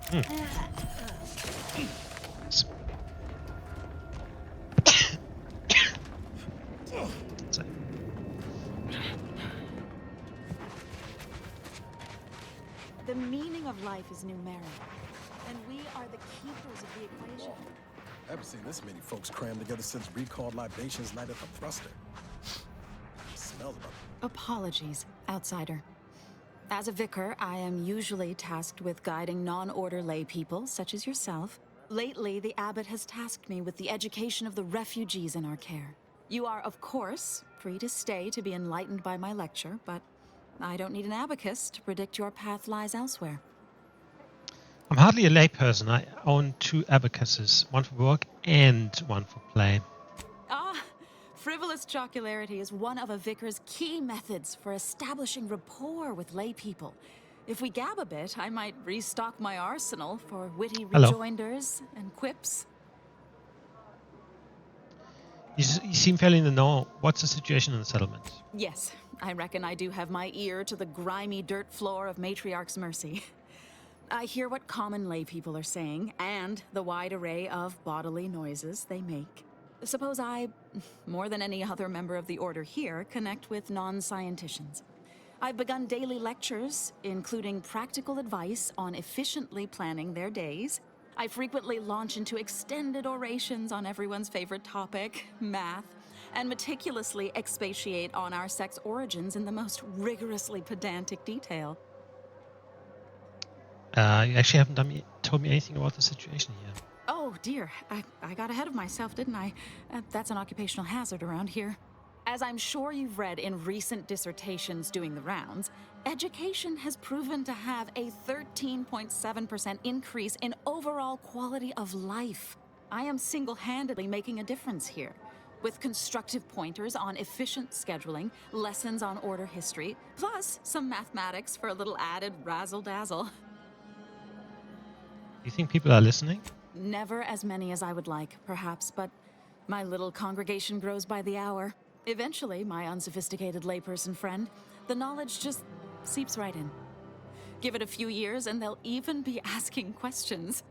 The meaning of life is numeric, and we are the keepers of the equation. I haven't seen this many folks crammed together since recalled libations night at the thruster. Smells about it. Apologies, outsider. As a vicar, I am usually tasked with guiding non-order lay people, such as yourself. Lately, the abbot has tasked me with the education of the refugees in our care. You are, of course, free to stay to be enlightened by my lecture, but I don't need an abacus to predict your path lies elsewhere. I'm hardly a layperson. I own 2 abacuses, one for work and one for play. Ah, frivolous jocularity is one of a vicar's key methods for establishing rapport with lay people. If we gab a bit, I might restock my arsenal for witty rejoinders and quips. You seem fairly in the know. What's the situation in the settlement? Yes, I reckon I do have my ear to the grimy dirt floor of Matriarch's mercy. I hear what common lay people are saying, and the wide array of bodily noises they make. Suppose I, more than any other member of the Order here, connect with non-scienticians. I've begun daily lectures, including practical advice on efficiently planning their days. I frequently launch into extended orations on everyone's favorite topic, math, and meticulously expatiate on our sex origins in the most rigorously pedantic detail. You actually haven't told me anything about the situation here. Oh dear, I got ahead of myself, didn't I? That's an occupational hazard around here. As I'm sure you've read in recent dissertations doing the rounds, education has proven to have a 13.7% increase in overall quality of life. I am single-handedly making a difference here, with constructive pointers on efficient scheduling, lessons on order history, plus some mathematics for a little added razzle-dazzle. Do you think people are listening? Never as many as I would like, perhaps, but my little congregation grows by the hour. Eventually, my unsophisticated layperson friend, the knowledge just seeps right in. Give it a few years and they'll even be asking questions.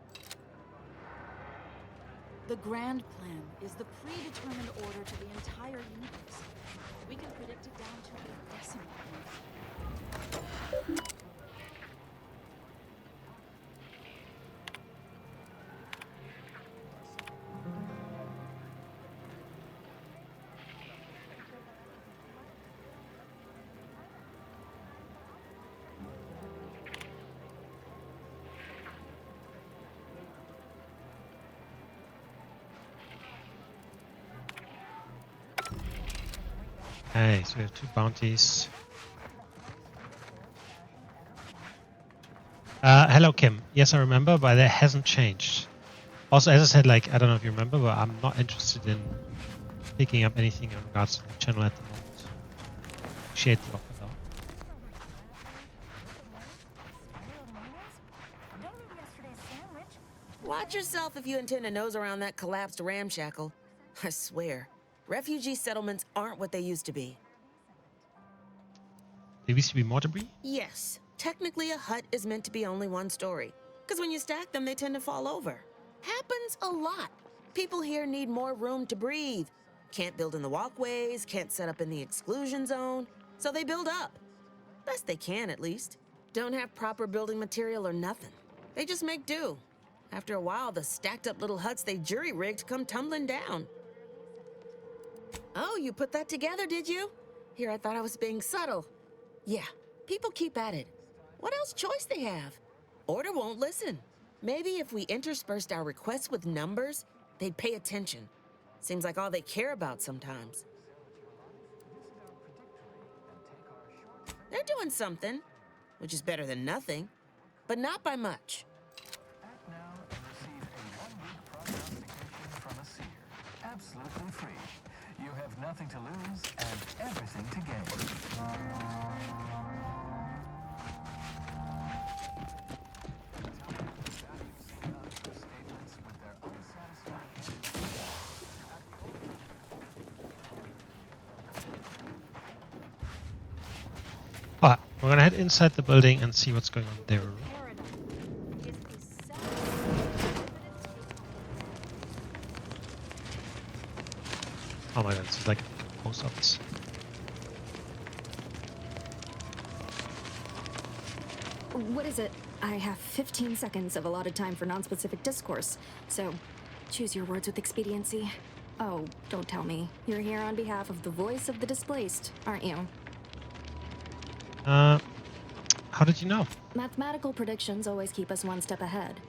The grand plan is the predetermined order to the entire universe. We can predict it down to a decimal point. Okay, so we have 2 bounties. Hello, Kim. Yes, I remember, but that hasn't changed. Also, as I said, I don't know if you remember, but I'm not interested in picking up anything in regards to the channel at the moment. Appreciate the offer, though. Watch yourself if you intend to nose around that collapsed ramshackle. I swear, refugee settlements aren't what they used to be. There used to be more debris? Yes, technically a hut is meant to be only one story. Because when you stack them, they tend to fall over. Happens a lot. People here need more room to breathe. Can't build in the walkways, can't set up in the exclusion zone. So they build up. Best they can, at least. Don't have proper building material or nothing. They just make do. After a while, the stacked up little huts they jury-rigged come tumbling down. Oh, you put that together, did you? Here, I thought I was being subtle. Yeah, people keep at it. What else choice they have? Order won't listen. Maybe if we interspersed our requests with numbers, they'd pay attention. Seems like all they care about sometimes. They're doing something, which is better than nothing, but not by much. Act now and receive a 1-week prognostication from a seer. Absolutely free. You have nothing to lose and everything to gain. Alright, we're gonna head inside the building and see what's going on there. Dorado is a Oh my god, this is like a post office. What is it? I have 15 seconds of allotted time for non-specific discourse, so choose your words with expediency. Oh, don't tell me. You're here on behalf of the voice of the displaced, aren't you? How did you know? Mathematical predictions always keep us one step ahead.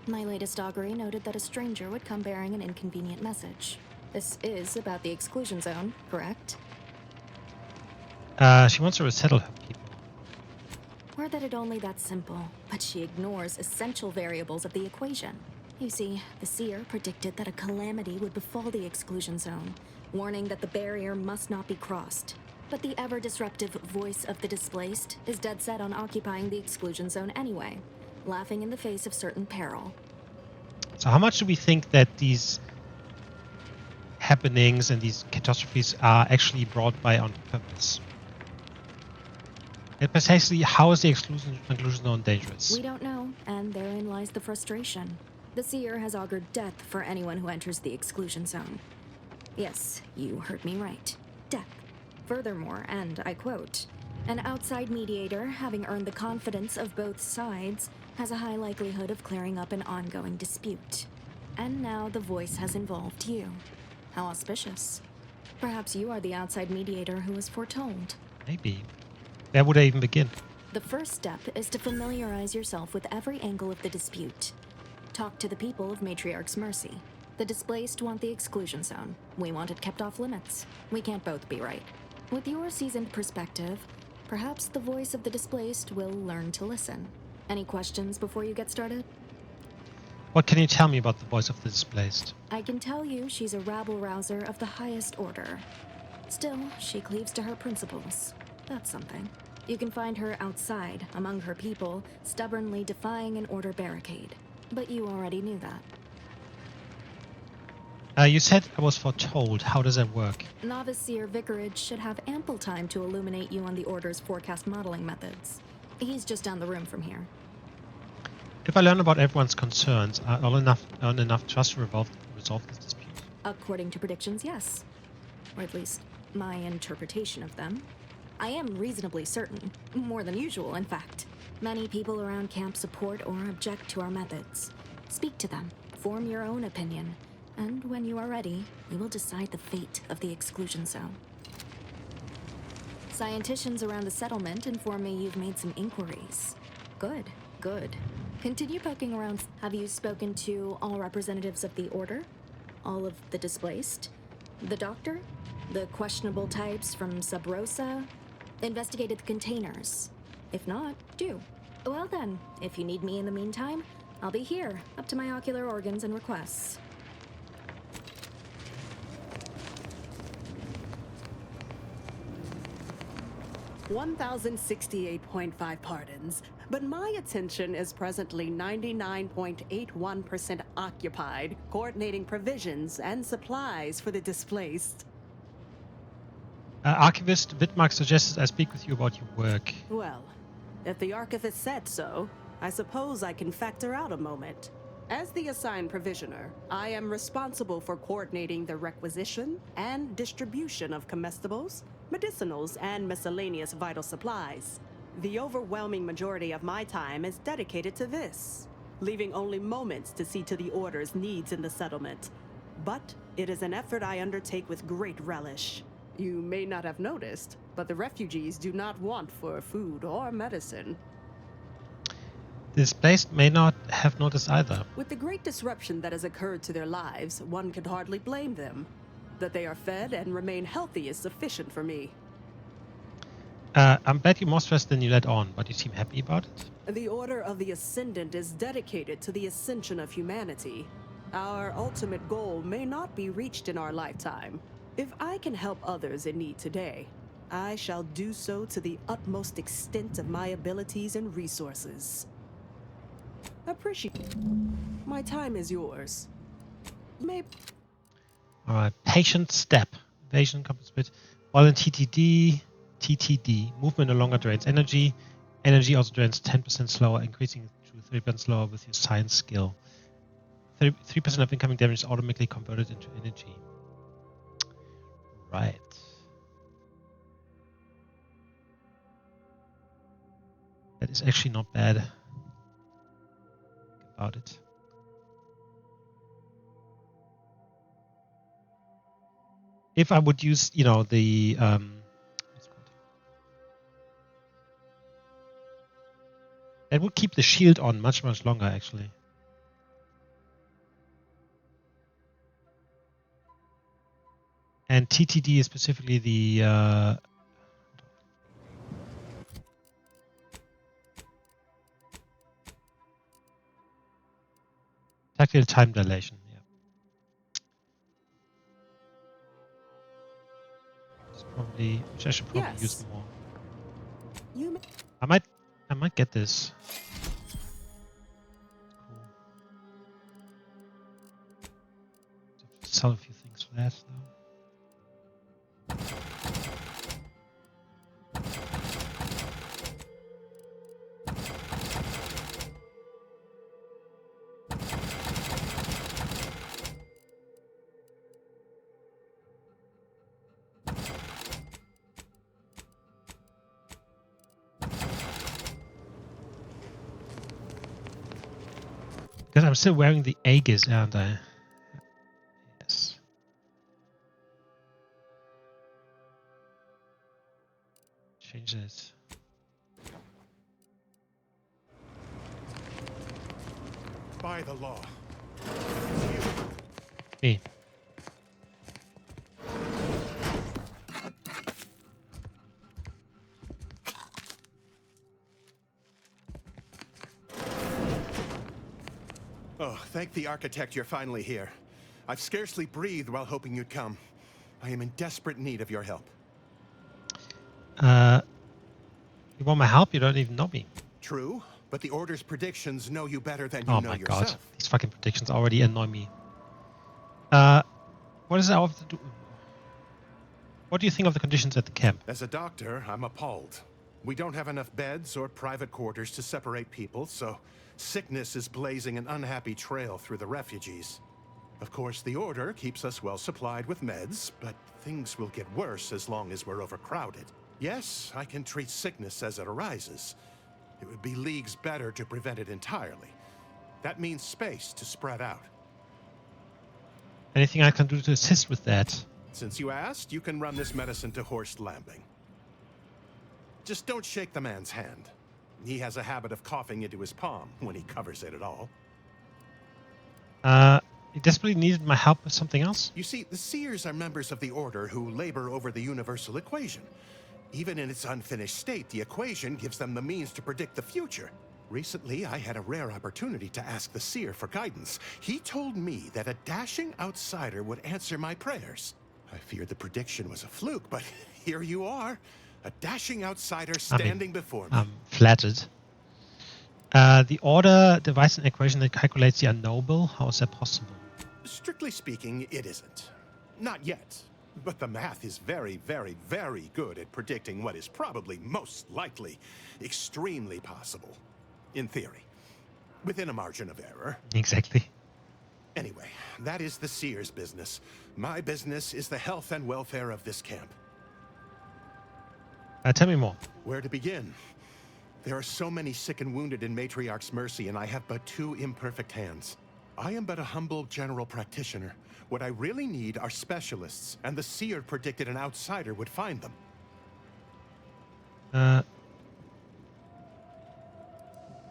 My latest augury noted that a stranger would come bearing an inconvenient message. This is about the exclusion zone, correct? She wants to resettle her people. Or that it only that simple, but she ignores essential variables of the equation. You see, the Seer predicted that a calamity would befall the exclusion zone, warning that the barrier must not be crossed. But the ever-disruptive voice of the displaced is dead set on occupying the exclusion zone anyway, laughing in the face of certain peril. So how much do we think that these happenings and these catastrophes are actually brought by on purpose? And precisely, how is the exclusion zone dangerous? We don't know, and therein lies the frustration. The Seer has augured death for anyone who enters the exclusion zone. Yes, you heard me right. Death. Furthermore, and I quote, an outside mediator, having earned the confidence of both sides, has a high likelihood of clearing up an ongoing dispute. And now the voice has involved you. How auspicious. Perhaps you are the outside mediator who was foretold. Maybe. Where would I even begin? The first step is to familiarize yourself with every angle of the dispute. Talk to the people of Matriarch's mercy. The displaced want the exclusion zone. We want it kept off limits. We can't both be right. With your seasoned perspective, perhaps the voice of the displaced will learn to listen. Any questions before you get started? What can you tell me about the voice of the displaced? I can tell you she's a rabble-rouser of the highest order. Still, she cleaves to her principles. That's something. You can find her outside, among her people, stubbornly defying an order barricade. But you already knew that. You said I was foretold. How does that work? Novice Seer Vickerage should have ample time to illuminate you on the Order's forecast modeling methods. He's just down the room from here. If I learn about everyone's concerns, I earn enough trust to resolve this dispute. According to predictions, yes. Or at least, my interpretation of them. I am reasonably certain. More than usual, in fact. Many people around camp support or object to our methods. Speak to them. Form your own opinion. And when you are ready, you will decide the fate of the exclusion zone. Scienticians around the settlement inform me you've made some inquiries. Good, good. Continue poking around. Have you spoken to all representatives of the Order? All of the displaced? The Doctor? The questionable types from Sub Rosa? Investigated the containers? If not, do. Well then, if you need me in the meantime, I'll be here, up to my ocular organs and requests. 1,068.5 pardons, but my attention is presently 99.81% occupied, coordinating provisions and supplies for the displaced. Archivist Wittmark suggests I speak with you about your work. Well, if the archivist said so, I suppose I can factor out a moment. As the assigned provisioner, I am responsible for coordinating the requisition and distribution of comestibles, medicinals, and miscellaneous vital supplies. The overwhelming majority of my time is dedicated to this, leaving only moments to see to the Order's needs in the settlement. But it is an effort I undertake with great relish. You may not have noticed, but the refugees do not want for food or medicine. The displaced may not have noticed either. With the great disruption that has occurred to their lives, one can hardly blame them. That they are fed and remain healthy is sufficient for me. I'm bet you're more stressed than you let on, but you seem happy about it. The Order of the Ascendant is dedicated to the ascension of humanity. Our ultimate goal may not be reached in our lifetime. If I can help others in need today, I shall do so to the utmost extent of my abilities and resources. Appreciate. My time is yours. Alright, patient step. Evasion, compass split. While in TTD, movement no longer drains energy. Energy also drains 10% slower, increasing to 30% slower with your science skill. 3% of incoming damage is automatically converted into energy. Right. That is actually not bad about it. If I would use, the what's it called? That would keep the shield on much longer, actually. And TTD is specifically the tactile time dilation. Yeah. Which I should probably Yes. use more. You may- I might get this. Cool. Sell a few things for that though. Because I'm still wearing the Aegis, aren't I? Yes. Change this. By the law. Me. Oh, thank the architect you're finally here. I've scarcely breathed while hoping you'd come. I am in desperate need of your help. You want my help? You don't even know me. True, but the Order's predictions know you better than you Oh know my yourself. god. These fucking predictions already annoy me. What does that have to do? What do you think of the conditions at the camp? As a doctor, I'm appalled. We don't have enough beds or private quarters to separate people, so sickness is blazing an unhappy trail through the refugees. Of course, the Order keeps us well supplied with meds, but things will get worse as long as we're overcrowded. Yes, I can treat sickness as it arises. It would be leagues better to prevent it entirely. That means space to spread out. Anything I can do to assist with that? Since you asked, you can run this medicine to Horst Lambing. Just don't shake the man's hand. He has a habit of coughing into his palm when he covers it at all. He desperately needed my help with something else? You see, the Seers are members of the Order who labor over the universal equation. Even in its unfinished state, the equation gives them the means to predict the future. Recently, I had a rare opportunity to ask the Seer for guidance. He told me that a dashing outsider would answer my prayers. I feared the prediction was a fluke, but here you are. A dashing outsider standing before me. I'm flattered. The Order devised an equation that calculates the unknowable. How is that possible? Strictly speaking, it isn't. Not yet. But the math is very, very, very good at predicting what is probably most likely extremely possible. In theory. Within a margin of error. Exactly. Anyway, that is the Seer's business. My business is the health and welfare of this camp. Tell me more. Where to begin? There are so many sick and wounded in Matriarch's mercy, and I have but 2 imperfect hands. I am but a humble general practitioner. What I really need are specialists, and the Seer predicted an outsider would find them.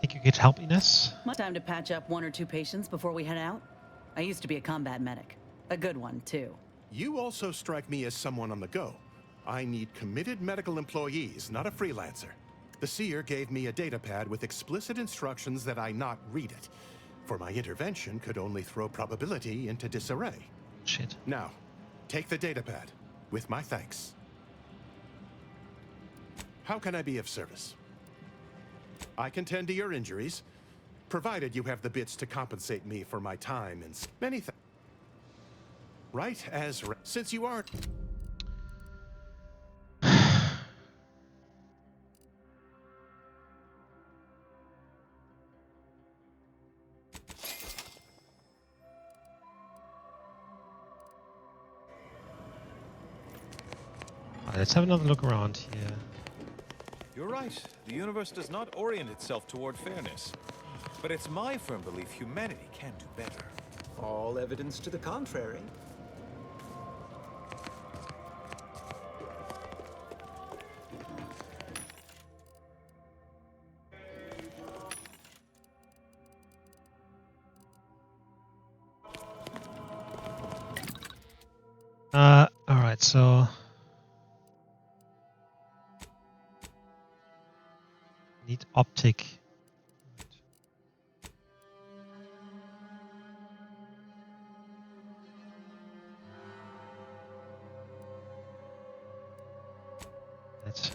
Think you could help Ines? Time to patch up 1 or 2 patients before we head out? I used to be a combat medic. A good one, too. You also strike me as someone on the go. I need committed medical employees, not a freelancer. The Seer gave me a datapad with explicit instructions that I not read it, for my intervention could only throw probability into disarray. Shit. Now, take the datapad, with my thanks. How can I be of service? I can tend to your injuries, provided you have the bits to compensate me for my time and many things. Right as since you are. let's have another look around here. You're right. The universe does not orient itself toward fairness. But it's my firm belief humanity can do better. All evidence to the contrary. Alright, so need optic. That's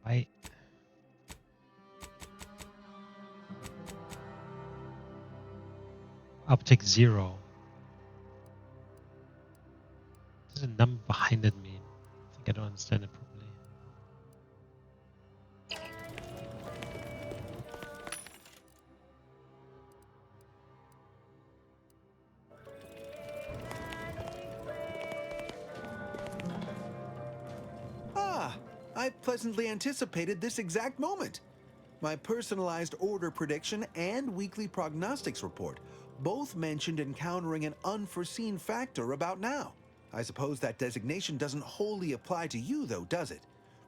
Why? Optic 0. There's a number behind it mean? I think I don't understand it properly. I pleasantly anticipated this exact moment. My personalized order prediction and weekly prognostics report both mentioned encountering an unforeseen factor about now. I suppose that designation doesn't wholly apply to you, though, does it?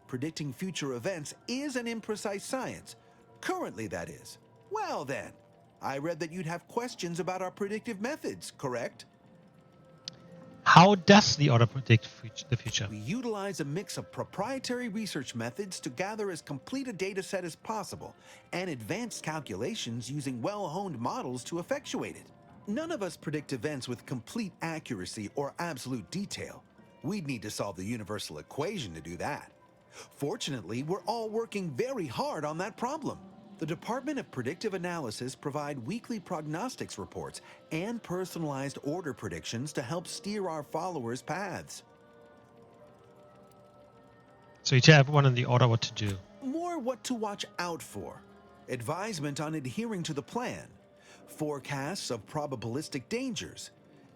Predicting future events is an imprecise science. Currently, that is. Well then, I read that you'd have questions about our predictive methods, correct? How does the order predict the future? We utilize a mix of proprietary research methods to gather as complete a data set as possible, and advanced calculations using well-honed models to effectuate it. None of us predict events with complete accuracy or absolute detail. We'd need to solve the universal equation to do that. Fortunately, we're all working very hard on that problem. The Department of Predictive Analysis provide weekly prognostics reports and personalized order predictions to help steer our followers' paths. So you tell everyone in the order what to do. More what to watch out for. Advisement on adhering to the plan. Forecasts of probabilistic dangers.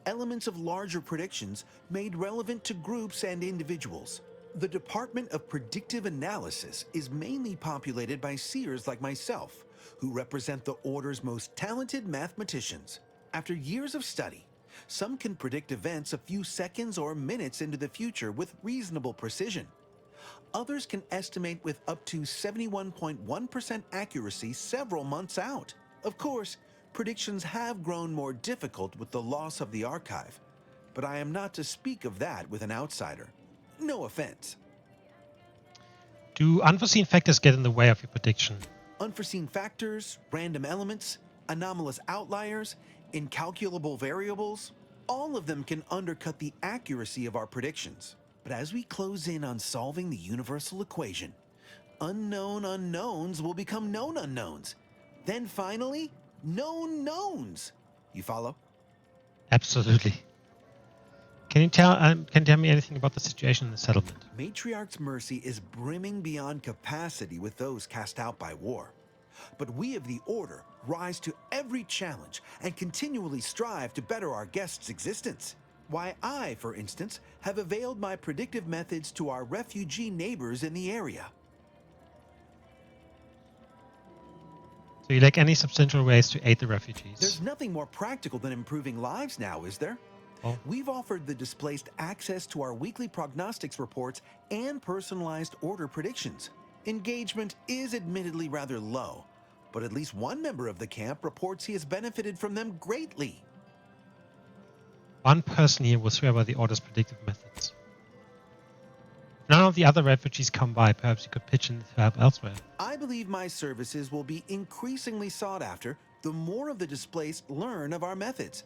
Elements of larger predictions made relevant to groups and individuals. The Department of Predictive Analysis is mainly populated by seers like myself, who represent the Order's most talented mathematicians. After years of study, some can predict events a few seconds or minutes into the future with reasonable precision. Others can estimate with up to 71.1% accuracy several months out. Of course, predictions have grown more difficult with the loss of the archive, but I am not to speak of that with an outsider. No offense. Do unforeseen factors get in the way of your prediction? Unforeseen factors, random elements, anomalous outliers, incalculable variables, all of them can undercut the accuracy of our predictions. But as we close in on solving the universal equation, unknown unknowns will become known unknowns. Then finally, known knowns. You follow? Absolutely. Can you tell me anything about the situation in the settlement? Matriarch's mercy is brimming beyond capacity with those cast out by war. But we of the Order rise to every challenge and continually strive to better our guests' existence. Why, I, for instance, have availed my predictive methods to our refugee neighbors in the area. So you lack any substantial ways to aid the refugees? There's nothing more practical than improving lives now, is there? Oh. We've offered the displaced access to our weekly prognostics reports and personalized order predictions. Engagement is admittedly rather low, but at least one member of the camp reports he has benefited from them greatly. One person here will swear by the Order's predictive methods. None of the other refugees come by. Perhaps you could pitch in to help elsewhere. I believe my services will be increasingly sought after the more of the displaced learn of our methods.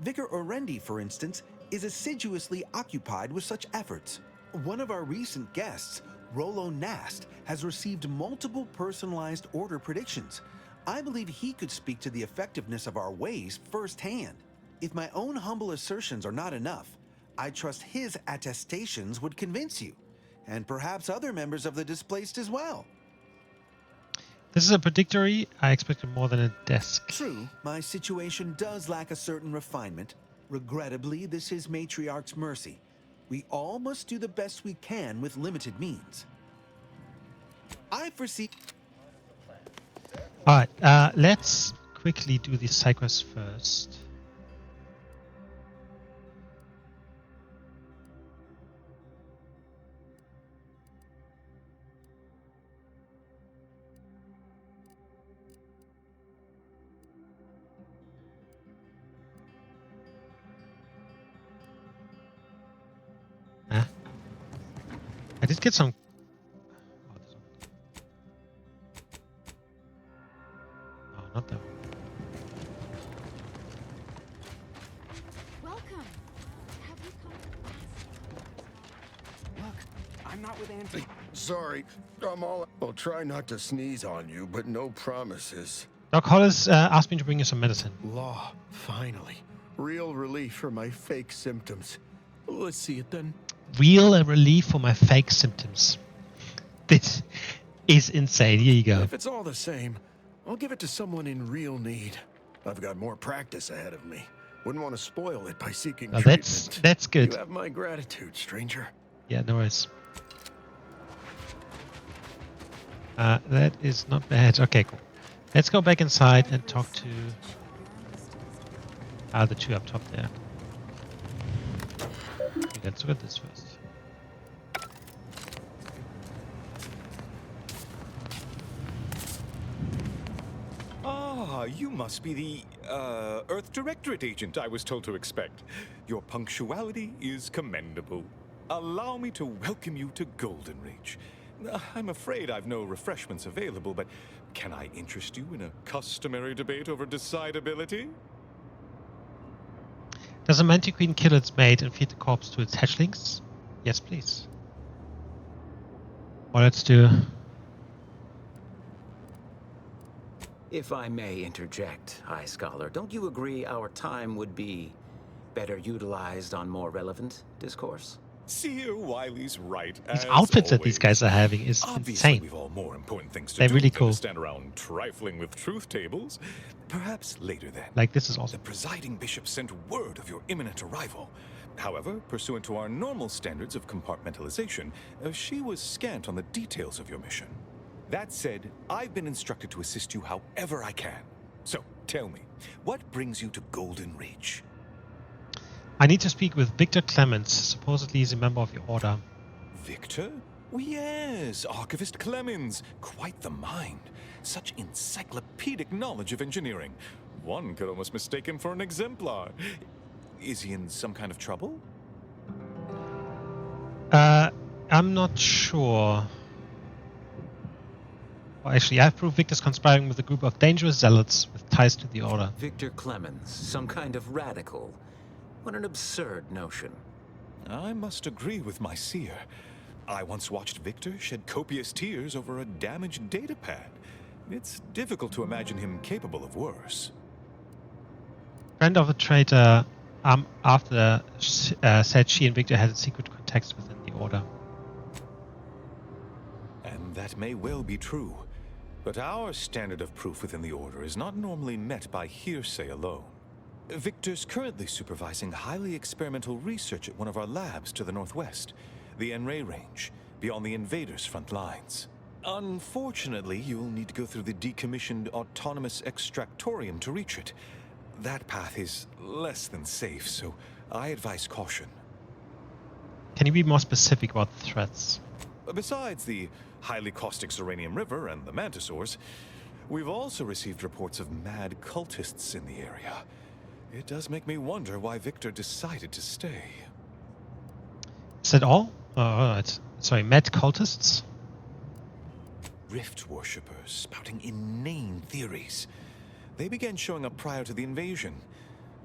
Vicar Orendy, for instance, is assiduously occupied with such efforts. One of our recent guests, Rollo Nast, has received multiple personalized order predictions. I believe he could speak to the effectiveness of our ways firsthand. If my own humble assertions are not enough, I trust his attestations would convince you, and perhaps other members of the displaced as well. This is a predictory. I expected more than a desk. True, my situation does lack a certain refinement. Regrettably, this is Matriarch's mercy. We all must do the best we can with limited means. I foresee... Alright, let's quickly do the side quest first. I did get some... Oh, not that one. Welcome. Have you come to Look, I'm not with Auntie. Sorry, I'm all... I'll try not to sneeze on you, but no promises. Doc Hollis asked me to bring you some medicine. Law, finally. Real relief for my fake symptoms. Let's see it then. Real relief for my fake symptoms. This is insane. Here you go. If it's all the same, I'll give it to someone in real need. I've got more practice ahead of me. Wouldn't want to spoil it by seeking Well, treatment. that's good. You have my gratitude, stranger. Yeah, no worries. That is not bad. Okay, cool. Let's go back inside and talk to the two up top there. Okay, let's look at this first. Ah, you must be the, Earth Directorate agent I was told to expect. Your punctuality is commendable. Allow me to welcome you to Golden Reach. I'm afraid I've no refreshments available, but can I interest you in a customary debate over decidability? Does a mantiqueen kill its mate and feed the corpse to its hatchlings? Yes, please. Well, let's do... If I may interject, High Scholar, don't you agree our time would be better utilized on more relevant discourse? Seer Wiley's right. These outfits that these guys are having is Obviously, insane. we've all more important things to They're do really than cool. to stand around trifling with truth tables. Perhaps later then. Like, this is awesome. The presiding bishop sent word of your imminent arrival. However, pursuant to our normal standards of compartmentalization, she was scant on the details of your mission. That said, I've been instructed to assist you however I can. So, tell me, what brings you to Golden Reach? I need to speak with Victor Clemens. Supposedly he's a member of your order. Victor? Oh, yes, Archivist Clemens. Quite the mind. Such encyclopedic knowledge of engineering. One could almost mistake him for an exemplar. Is he in some kind of trouble? I'm not sure. Well, actually, I've proved Victor's conspiring with a group of dangerous zealots with ties to the order. Victor Clemens, some kind of radical. What an absurd notion. I must agree with my seer. I once watched Victor shed copious tears over a damaged data pad. It's difficult to imagine him capable of worse. Friend of the traitor, after said she and Victor had secret contacts within the order. And that may well be true. But our standard of proof within the order is not normally met by hearsay alone. Victor's currently supervising highly experimental research at one of our labs to the northwest, the Enray Range, beyond the invaders' front lines. Unfortunately, you'll need to go through the decommissioned autonomous extractorium to reach it. That path is less than safe, so I advise caution. Can you be more specific about the threats? Besides the highly caustic Serenium River and the Mantisaurs, we've also received reports of mad cultists in the area. It does make me wonder why Victor decided to stay. Is that all? Oh, sorry, Met cultists? Rift worshippers spouting inane theories. They began showing up prior to the invasion.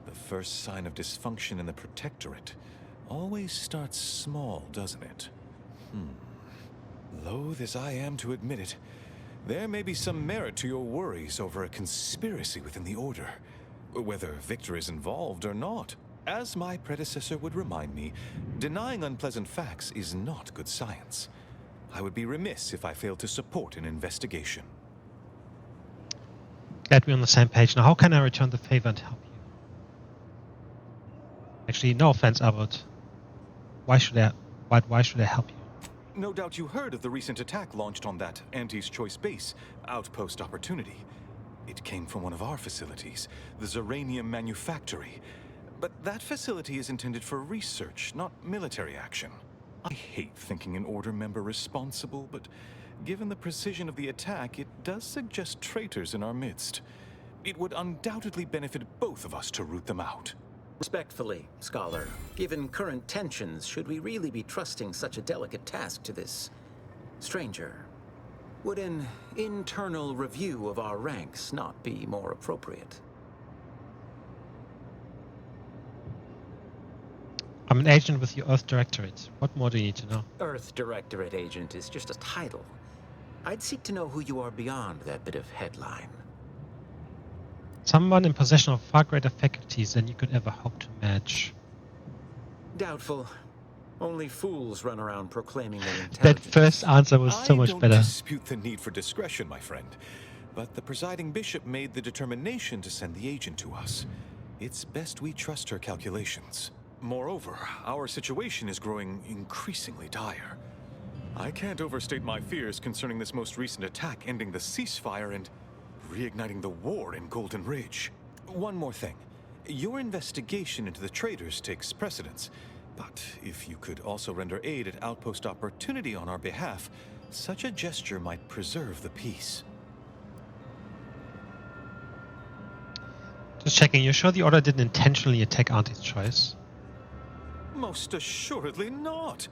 The first sign of dysfunction in the Protectorate always starts small, doesn't it? Loath as I am to admit it, there may be some merit to your worries over a conspiracy within the Order, whether Victor is involved or not. As my predecessor would remind me, denying unpleasant facts is not good science. I would be remiss if I failed to support an investigation. Glad we're on the same page. Now, how can I return the favor and help you? Actually, no offense, Abbot. Why should I help you? No doubt you heard of the recent attack launched on that Anti's Choice base, Outpost Opportunity. It came from one of our facilities, the Zeranium Manufactory. But that facility is intended for research, not military action. I hate thinking an Order member responsible, but given the precision of the attack, it does suggest traitors in our midst. It would undoubtedly benefit both of us to root them out. Respectfully, Scholar, given current tensions, should we really be trusting such a delicate task to this stranger? Would an internal review of our ranks not be more appropriate? I'm an agent with the Earth Directorate. What more do you need to know? Earth Directorate agent is just a title. I'd seek to know who you are beyond that bit of headline. Someone in possession of far greater faculties than you could ever hope to match. Doubtful. Only fools run around proclaiming their intelligence. That first answer was so much better. I don't dispute the need for discretion, my friend. But the presiding bishop made the determination to send the agent to us. It's best we trust her calculations. Moreover, our situation is growing increasingly dire. I can't overstate my fears concerning this most recent attack ending the ceasefire and reigniting the war in Golden Ridge. One more thing. Your investigation into the traitors takes precedence, but if you could also render aid at Outpost Opportunity on our behalf, such a gesture might preserve the peace. Just checking, you're sure the Order didn't intentionally attack Auntie's Choice? Most assuredly not.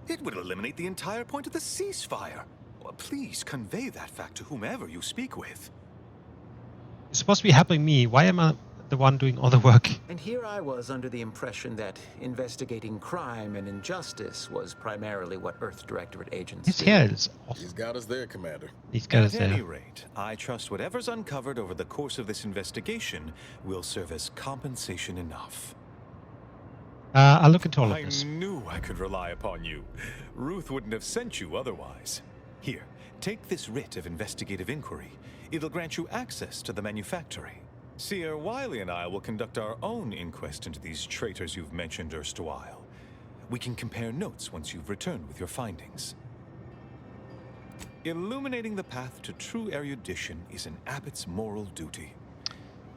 It would eliminate the entire point of the ceasefire. Please convey that fact to whomever you speak with. You're supposed to be helping me. Why am I the one doing all the work? And here I was under the impression that investigating crime and injustice was primarily what Earth Directorate agents His do. hair is awesome. He's got us there, Commander. He's got us At any there. rate, I trust whatever's uncovered over the course of this investigation will serve as compensation enough. I'll look into all of I this. knew I could rely upon you. Ruth wouldn't have sent you otherwise. Here, take this writ of investigative inquiry. It'll grant you access to the manufactory. Seer Wiley and I will conduct our own inquest into these traitors you've mentioned erstwhile. We can compare notes once you've returned with your findings. Illuminating the path to true erudition is an abbot's moral duty.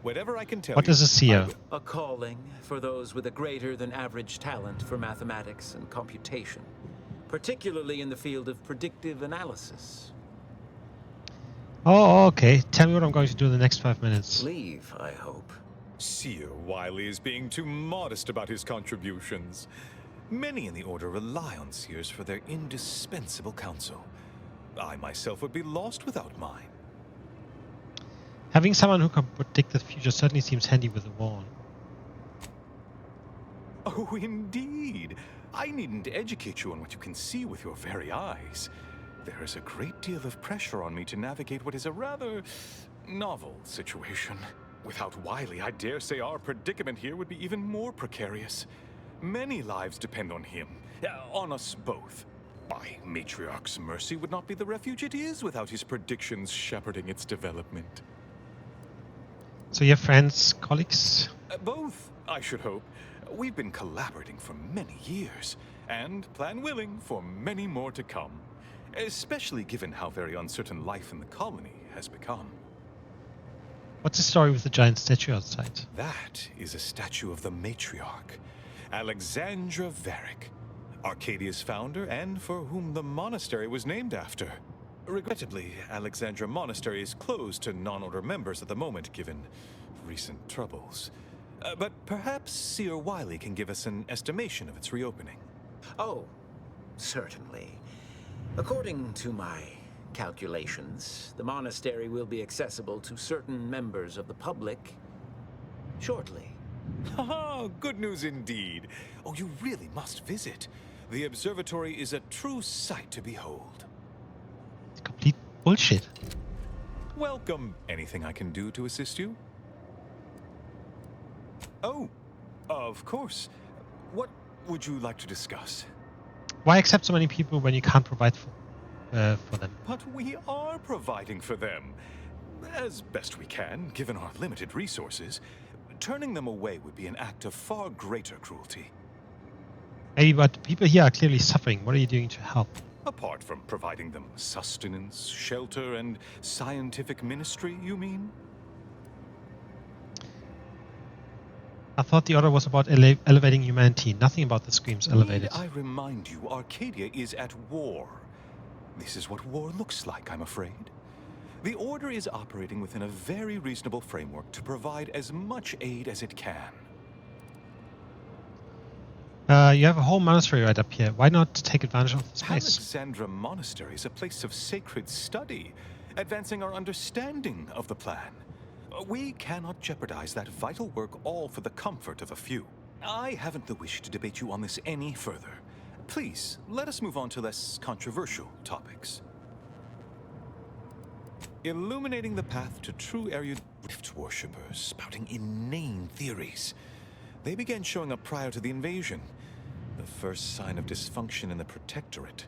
Whatever I can tell you... What is a seer? A calling for those with a greater than average talent for mathematics and computation, particularly in the field of predictive analysis. Oh, okay. Tell me what I'm going to do in the next 5 minutes. Leave, I hope. Seer Wiley is being too modest about his contributions. Many in the Order rely on seers for their indispensable counsel. I myself would be lost without mine. Having someone who can predict the future certainly seems handy with a wand. Oh, indeed. I needn't educate you on what you can see with your very eyes. There is a great deal of pressure on me to navigate what is a rather novel situation. Without Wiley, I dare say our predicament here would be even more precarious. Many lives depend on him, on us both. By Matriarch's mercy would not be the refuge it is without his predictions shepherding its development. So your friends, colleagues? Both, I should hope. We've been collaborating for many years, and, plan willing, for many more to come. Especially given how very uncertain life in the colony has become. What's the story with the giant statue outside? That is a statue of the Matriarch, Alexandra Varick, Arcadia's founder and for whom the monastery was named after. Regrettably, Alexandra Monastery is closed to non-order members at the moment, given recent troubles. But perhaps Seer Wiley can give us an estimation of its reopening. Oh, Certainly. According to my calculations, the monastery will be accessible to certain members of the public shortly. Haha, good news indeed. Oh, you really must visit. The observatory is a true sight to behold. It's complete bullshit. Welcome. Anything I can do to assist you? Oh, of course. What would you like to discuss? Why accept so many people when you can't provide for them? But we are providing for them. As best we can, given our limited resources. Turning them away would be an act of far greater cruelty. Maybe, but people here are clearly suffering. What are you doing to help? Apart from providing them sustenance, shelter, and scientific ministry, you mean? I thought the order was about elevating humanity. Nothing about the screams elevated. Need I remind you, Arcadia is at war. This is what war looks like, I'm afraid. The Order is operating within a very reasonable framework to provide as much aid as it can. You have a whole monastery right up here. Why not take advantage of the space? Alexandra Monastery is a place of sacred study, advancing our understanding of the plan. We cannot jeopardize that vital work all for the comfort of a few. I haven't the wish to debate you on this any further. Please, let us move on to less controversial topics. Illuminating the path to true area rift worshippers spouting inane theories. They began showing up prior to the invasion. The first sign of dysfunction in the Protectorate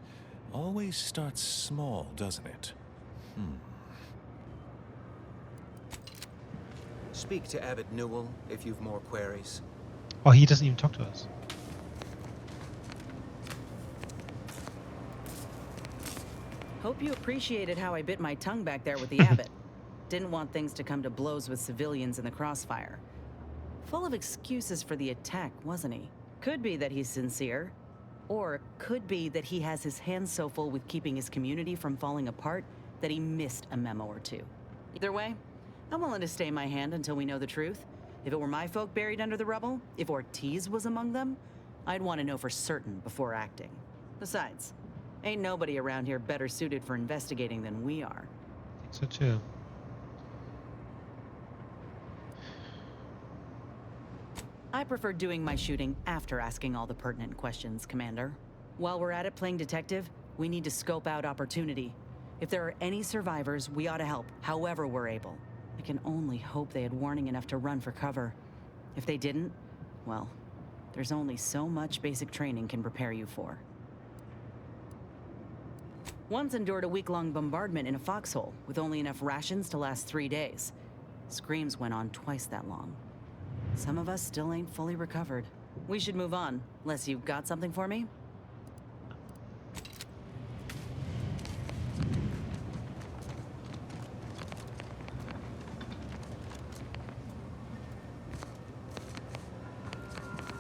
always starts small, doesn't it? Speak to Abbot Newel if you've more queries. Oh, he doesn't even talk to us. Hope you appreciated how I bit my tongue back there with the abbot. Didn't want things to come to blows with civilians in the crossfire. Full of excuses for the attack, wasn't he? Could be that he's sincere. Or could be that he has his hands so full with keeping his community from falling apart that he missed a memo or two. Either way, I'm willing to stay my hand until we know the truth. If it were my folk buried under the rubble, if Ortiz was among them, I'd want to know for certain before acting. Besides, ain't nobody around here better suited for investigating than we are. I think so too. I prefer doing my shooting after asking all the pertinent questions, Commander. While we're at it playing detective, we need to scope out opportunity. If there are any survivors, we ought to help, however we're able. I can only hope they had warning enough to run for cover. If they didn't, well, there's only so much basic training can prepare you for. Once endured a week-long bombardment in a foxhole with only enough rations to last 3 days. Screams went on twice that long. Some of us still ain't fully recovered. We should move on, unless you've got something for me?